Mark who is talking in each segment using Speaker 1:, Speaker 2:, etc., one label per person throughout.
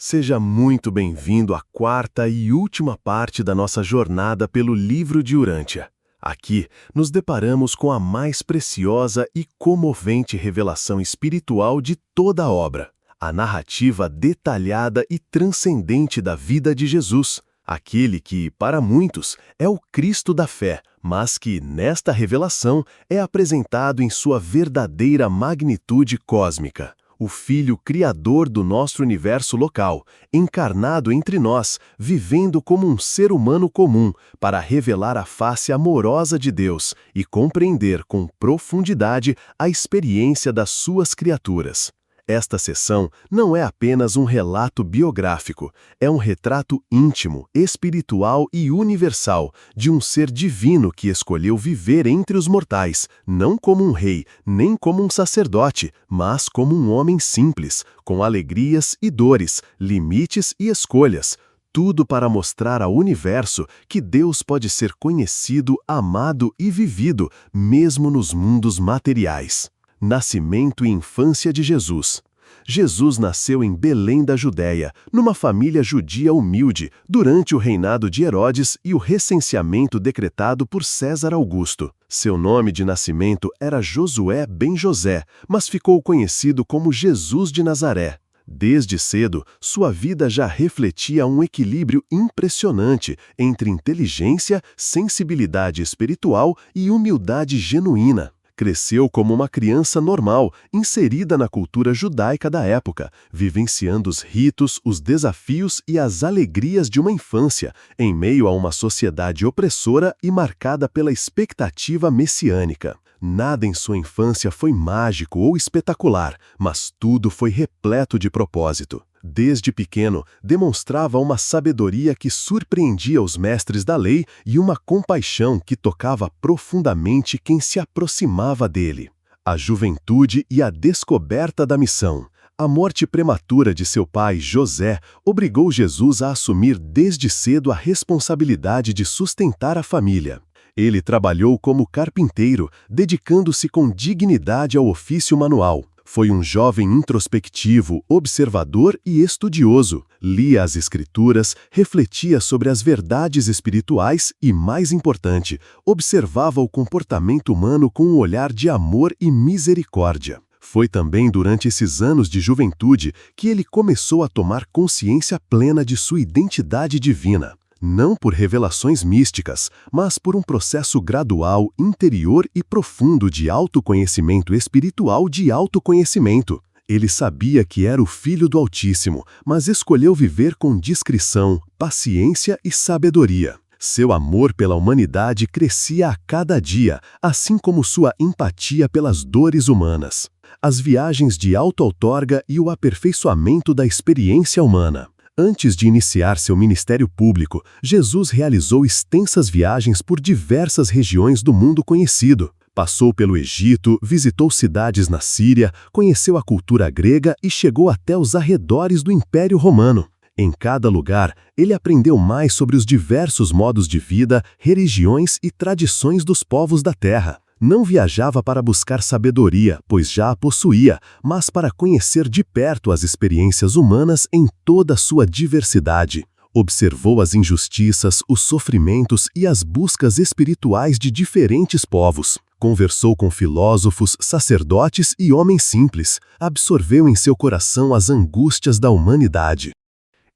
Speaker 1: Seja muito bem-vindo à quarta e última parte da nossa jornada pelo livro de Urântia. Aqui, nos deparamos com a mais preciosa e comovente revelação espiritual de toda a obra, a narrativa detalhada e transcendente da vida de Jesus, aquele que, para muitos, é o Cristo da fé, mas que, nesta revelação, é apresentado em sua verdadeira magnitude cósmica. O Filho Criador do nosso universo local, encarnado entre nós, vivendo como um ser humano comum, para revelar a face amorosa de Deus e compreender com profundidade a experiência das suas criaturas. Esta sessão não é apenas um relato biográfico, é um retrato íntimo, espiritual e universal de um ser divino que escolheu viver entre os mortais, não como um rei, nem como um sacerdote, mas como um homem simples, com alegrias e dores, limites e escolhas, tudo para mostrar ao universo que Deus pode ser conhecido, amado e vivido, mesmo nos mundos materiais. Nascimento e infância de Jesus. Jesus nasceu em Belém da Judéia, numa família judia humilde, durante o reinado de Herodes e o recenseamento decretado por César Augusto. Seu nome de nascimento era Josué ben José, mas ficou conhecido como Jesus de Nazaré. Desde cedo, sua vida já refletia um equilíbrio impressionante entre inteligência, sensibilidade espiritual e humildade genuína. Cresceu como uma criança normal, inserida na cultura judaica da época, vivenciando os ritos, os desafios e as alegrias de uma infância, em meio a uma sociedade opressora e marcada pela expectativa messiânica. Nada em sua infância foi mágico ou espetacular, mas tudo foi repleto de propósito. Desde pequeno, demonstrava uma sabedoria que surpreendia os mestres da lei e uma compaixão que tocava profundamente quem se aproximava dele. A juventude e a descoberta da missão. A morte prematura de seu pai, José, obrigou Jesus a assumir desde cedo a responsabilidade de sustentar a família. Ele trabalhou como carpinteiro, dedicando-se com dignidade ao ofício manual. Foi um jovem introspectivo, observador e estudioso. Lia as Escrituras, refletia sobre as verdades espirituais e, mais importante, observava o comportamento humano com um olhar de amor e misericórdia. Foi também durante esses anos de juventude que ele começou a tomar consciência plena de sua identidade divina. Não por revelações místicas, mas por um processo gradual, interior e profundo de autoconhecimento espiritual de autoconhecimento. Ele sabia que era o Filho do Altíssimo, mas escolheu viver com discrição, paciência e sabedoria. Seu amor pela humanidade crescia a cada dia, assim como sua empatia pelas dores humanas. As viagens de auto-outorga e o aperfeiçoamento da experiência humana. Antes de iniciar seu ministério público, Jesus realizou extensas viagens por diversas regiões do mundo conhecido. Passou pelo Egito, visitou cidades na Síria, conheceu a cultura grega e chegou até os arredores do Império Romano. Em cada lugar, ele aprendeu mais sobre os diversos modos de vida, religiões e tradições dos povos da terra. Não viajava para buscar sabedoria, pois já a possuía, mas para conhecer de perto as experiências humanas em toda a sua diversidade. Observou as injustiças, os sofrimentos e as buscas espirituais de diferentes povos. Conversou com filósofos, sacerdotes e homens simples. Absorveu em seu coração as angústias da humanidade.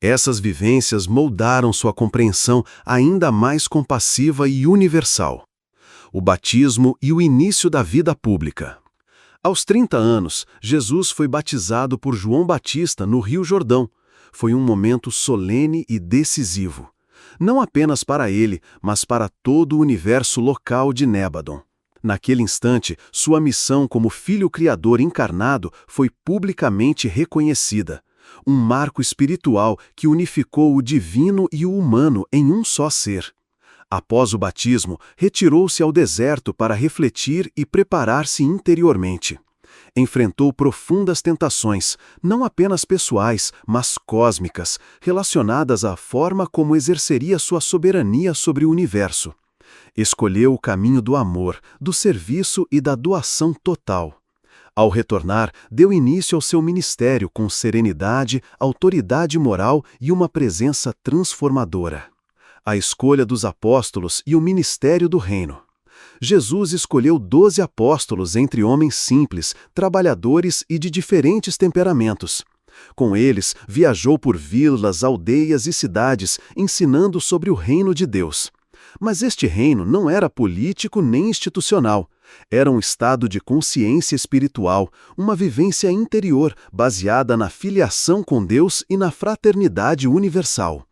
Speaker 1: Essas vivências moldaram sua compreensão ainda mais compassiva e universal. O batismo e o início da vida pública. Aos 30 anos, Jesus foi batizado por João Batista no Rio Jordão. Foi um momento solene e decisivo. Não apenas para ele, mas para todo o universo local de Nébadon. Naquele instante, sua missão como Filho Criador encarnado foi publicamente reconhecida. Um marco espiritual que unificou o divino e o humano em um só ser. Após o batismo, retirou-se ao deserto para refletir e preparar-se interiormente. Enfrentou profundas tentações, não apenas pessoais, mas cósmicas, relacionadas à forma como exerceria sua soberania sobre o universo. Escolheu o caminho do amor, do serviço e da doação total. Ao retornar, deu início ao seu ministério com serenidade, autoridade moral e uma presença transformadora. A escolha dos apóstolos e o ministério do reino. Jesus escolheu 12 apóstolos entre homens simples, trabalhadores e de diferentes temperamentos. Com eles, viajou por vilas, aldeias e cidades, ensinando sobre o reino de Deus. Mas este reino não era político nem institucional. Era um estado de consciência espiritual, uma vivência interior baseada na filiação com Deus e na fraternidade universal.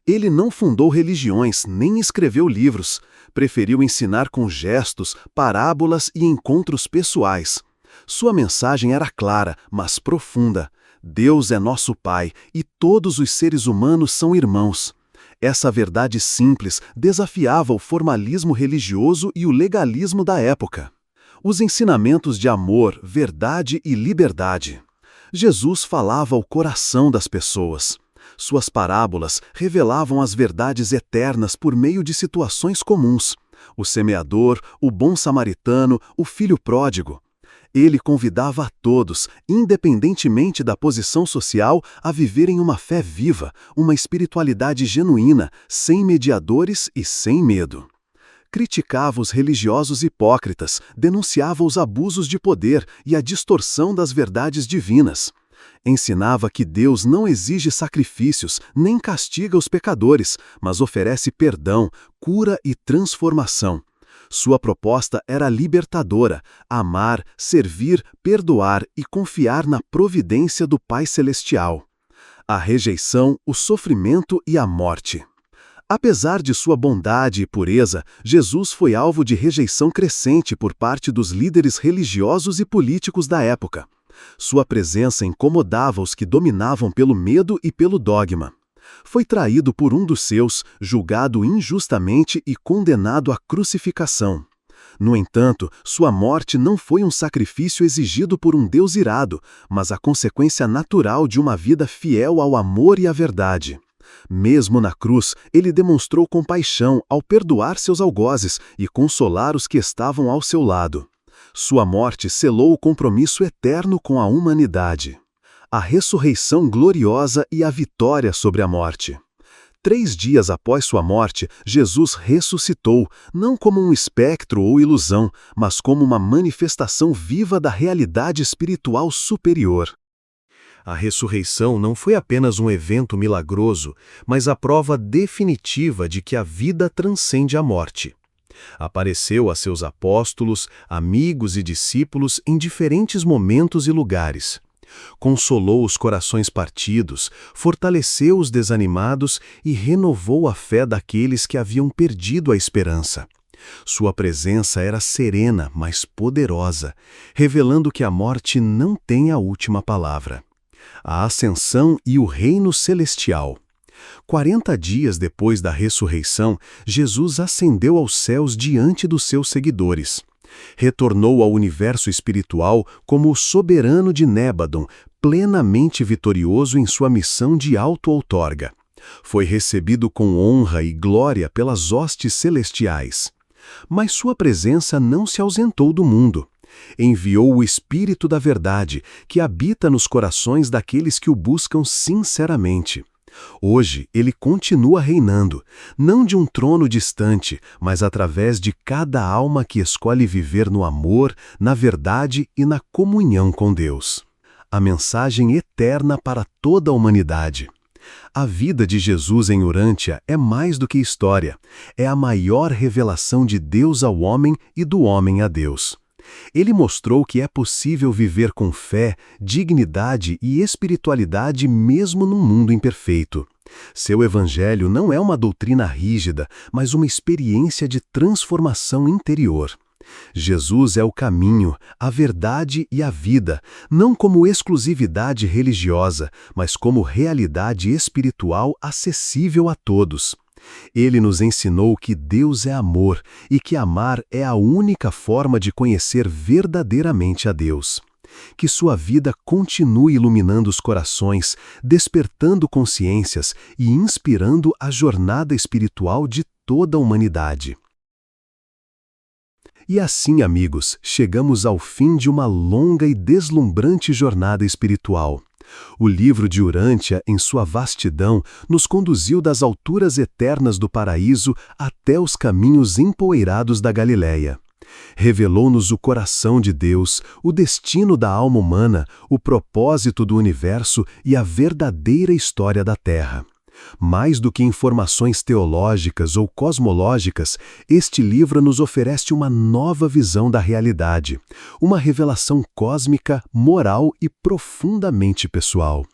Speaker 1: Ele não fundou religiões nem escreveu livros. Preferiu ensinar com gestos, parábolas e encontros pessoais. Sua mensagem era clara, mas profunda. Deus é nosso Pai e todos os seres humanos são irmãos. Essa verdade simples desafiava o formalismo religioso e o legalismo da época. Os ensinamentos de amor, verdade e liberdade. Jesus falava ao coração das pessoas. Suas parábolas revelavam as verdades eternas por meio de situações comuns. O semeador, o bom samaritano, o filho pródigo. Ele convidava a todos, independentemente da posição social, a viverem uma fé viva, uma espiritualidade genuína, sem mediadores e sem medo. Criticava os religiosos hipócritas, denunciava os abusos de poder e a distorção das verdades divinas. Ensinava que Deus não exige sacrifícios, nem castiga os pecadores, mas oferece perdão, cura e transformação. Sua proposta era libertadora: amar, servir, perdoar e confiar na providência do Pai Celestial. A rejeição, o sofrimento e a morte. Apesar de sua bondade e pureza, Jesus foi alvo de rejeição crescente por parte dos líderes religiosos e políticos da época. Sua presença incomodava os que dominavam pelo medo e pelo dogma. Foi traído por um dos seus, julgado injustamente e condenado à crucificação. No entanto, sua morte não foi um sacrifício exigido por um Deus irado, mas a consequência natural de uma vida fiel ao amor e à verdade. Mesmo na cruz, ele demonstrou compaixão ao perdoar seus algozes e consolar os que estavam ao seu lado. Sua morte selou o compromisso eterno com a humanidade. A ressurreição gloriosa e a vitória sobre a morte. 3 dias após sua morte, Jesus ressuscitou, não como um espectro ou ilusão, mas como uma manifestação viva da realidade espiritual superior. A ressurreição não foi apenas um evento milagroso, mas a prova definitiva de que a vida transcende a morte. Apareceu a seus apóstolos, amigos e discípulos em diferentes momentos e lugares. Consolou os corações partidos, fortaleceu os desanimados e renovou a fé daqueles que haviam perdido a esperança. Sua presença era serena, mas poderosa, revelando que a morte não tem a última palavra. A ascensão e o reino celestial. 40 dias depois da ressurreição, Jesus ascendeu aos céus diante dos seus seguidores. Retornou ao universo espiritual como o soberano de Nébadon, plenamente vitorioso em sua missão de auto-outorga. Foi recebido com honra e glória pelas hostes celestiais. Mas sua presença não se ausentou do mundo. Enviou o Espírito da Verdade, que habita nos corações daqueles que o buscam sinceramente. Hoje, ele continua reinando, não de um trono distante, mas através de cada alma que escolhe viver no amor, na verdade e na comunhão com Deus. A mensagem eterna para toda a humanidade. A vida de Jesus em Urântia é mais do que história, é a maior revelação de Deus ao homem e do homem a Deus. Ele mostrou que é possível viver com fé, dignidade e espiritualidade mesmo num mundo imperfeito. Seu evangelho não é uma doutrina rígida, mas uma experiência de transformação interior. Jesus é o caminho, a verdade e a vida, não como exclusividade religiosa, mas como realidade espiritual acessível a todos. Ele nos ensinou que Deus é amor e que amar é a única forma de conhecer verdadeiramente a Deus. Que sua vida continue iluminando os corações, despertando consciências e inspirando a jornada espiritual de toda a humanidade. E assim, amigos, chegamos ao fim de uma longa e deslumbrante jornada espiritual. O livro de Urântia, em sua vastidão, nos conduziu das alturas eternas do paraíso até os caminhos empoeirados da Galileia. Revelou-nos o coração de Deus, o destino da alma humana, o propósito do universo e a verdadeira história da Terra. Mais do que informações teológicas ou cosmológicas, este livro nos oferece uma nova visão da realidade, uma revelação cósmica, moral e profundamente pessoal.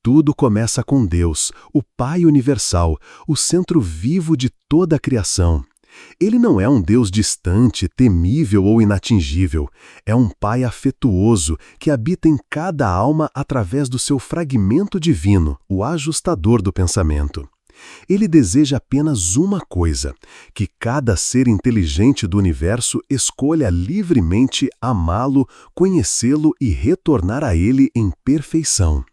Speaker 1: Tudo começa com Deus, o Pai universal, o centro vivo de toda a criação. Ele não é um Deus distante, temível ou inatingível. É um Pai afetuoso que habita em cada alma através do seu fragmento divino, o ajustador do pensamento. Ele deseja apenas uma coisa: que cada ser inteligente do universo escolha livremente amá-lo, conhecê-lo e retornar a ele em perfeição.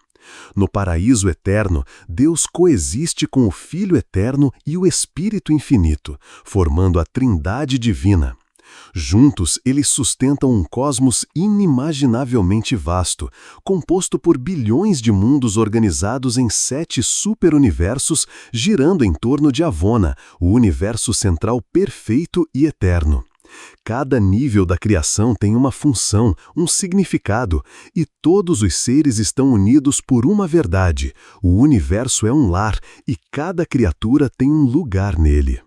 Speaker 1: No paraíso eterno, Deus coexiste com o Filho eterno e o Espírito infinito, formando a Trindade divina. Juntos, eles sustentam um cosmos inimaginavelmente vasto, composto por bilhões de mundos organizados em 7 superuniversos, girando em torno de Avona, o universo central perfeito e eterno. Cada nível da criação tem uma função, um significado, e todos os seres estão unidos por uma verdade: o universo é um lar e cada criatura tem um lugar nele.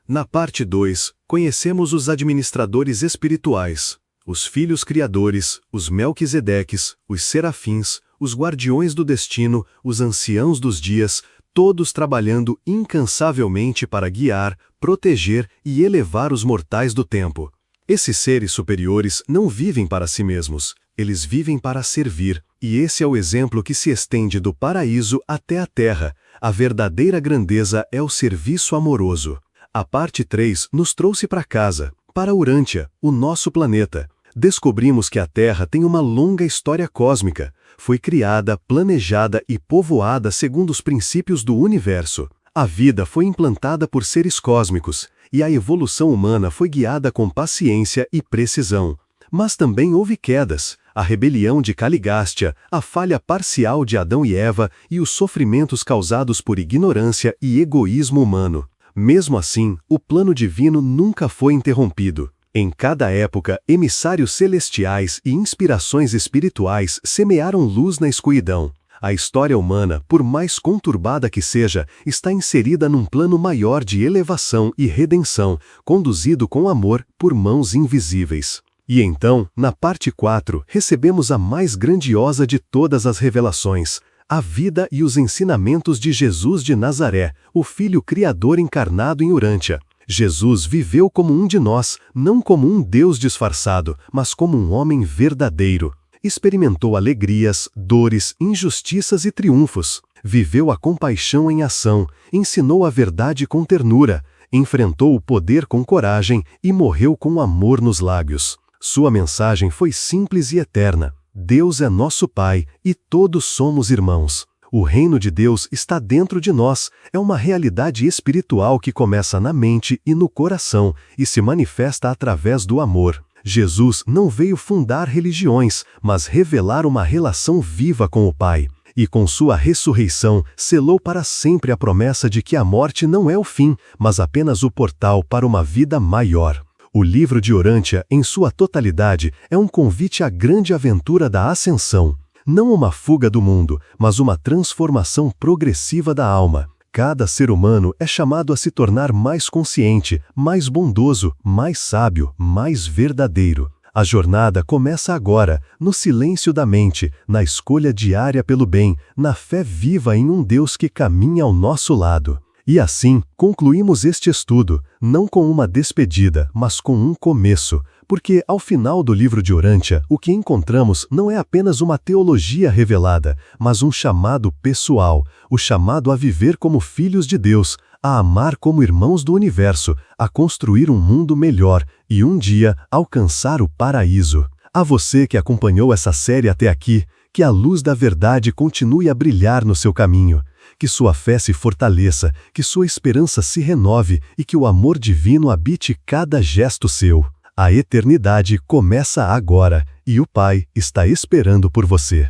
Speaker 1: Na parte 2, conhecemos os administradores espirituais, os filhos criadores, os Melquisedeques, os serafins, os guardiões do destino, os anciãos dos dias, todos trabalhando incansavelmente para guiar, proteger e elevar os mortais do tempo. Esses seres superiores não vivem para si mesmos, eles vivem para servir, e esse é o exemplo que se estende do paraíso até a terra. A verdadeira grandeza é o serviço amoroso. A parte 3 nos trouxe para casa, para Urântia, o nosso planeta. Descobrimos que a Terra tem uma longa história cósmica. Foi criada, planejada e povoada segundo os princípios do universo. A vida foi implantada por seres cósmicos, e a evolução humana foi guiada com paciência e precisão. Mas também houve quedas, a rebelião de Caligástia, a falha parcial de Adão e Eva e os sofrimentos causados por ignorância e egoísmo humano. Mesmo assim, o plano divino nunca foi interrompido. Em cada época, emissários celestiais e inspirações espirituais semearam luz na escuridão. A história humana, por mais conturbada que seja, está inserida num plano maior de elevação e redenção, conduzido com amor por mãos invisíveis. E então, na parte 4, recebemos a mais grandiosa de todas as revelações: a vida e os ensinamentos de Jesus de Nazaré, o Filho Criador encarnado em Urântia. Jesus viveu como um de nós, não como um Deus disfarçado, mas como um homem verdadeiro. Experimentou alegrias, dores, injustiças e triunfos. Viveu a compaixão em ação, ensinou a verdade com ternura, enfrentou o poder com coragem e morreu com amor nos lábios. Sua mensagem foi simples e eterna: Deus é nosso Pai e todos somos irmãos. O reino de Deus está dentro de nós, é uma realidade espiritual que começa na mente e no coração e se manifesta através do amor. Jesus não veio fundar religiões, mas revelar uma relação viva com o Pai. E com sua ressurreição, selou para sempre a promessa de que a morte não é o fim, mas apenas o portal para uma vida maior. O livro de Urântia, em sua totalidade, é um convite à grande aventura da ascensão. Não uma fuga do mundo, mas uma transformação progressiva da alma. Cada ser humano é chamado a se tornar mais consciente, mais bondoso, mais sábio, mais verdadeiro. A jornada começa agora, no silêncio da mente, na escolha diária pelo bem, na fé viva em um Deus que caminha ao nosso lado. E assim, concluímos este estudo, não com uma despedida, mas com um começo, porque ao final do livro de Urântia, o que encontramos não é apenas uma teologia revelada, mas um chamado pessoal, o chamado a viver como filhos de Deus, a amar como irmãos do universo, a construir um mundo melhor e um dia alcançar o paraíso. A você que acompanhou essa série até aqui, que a luz da verdade continue a brilhar no seu caminho. Que sua fé se fortaleça, que sua esperança se renove e que o amor divino habite cada gesto seu.
Speaker 2: A eternidade começa agora e o Pai está esperando por você.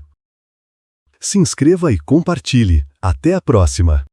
Speaker 2: Se inscreva e compartilhe. Até a próxima!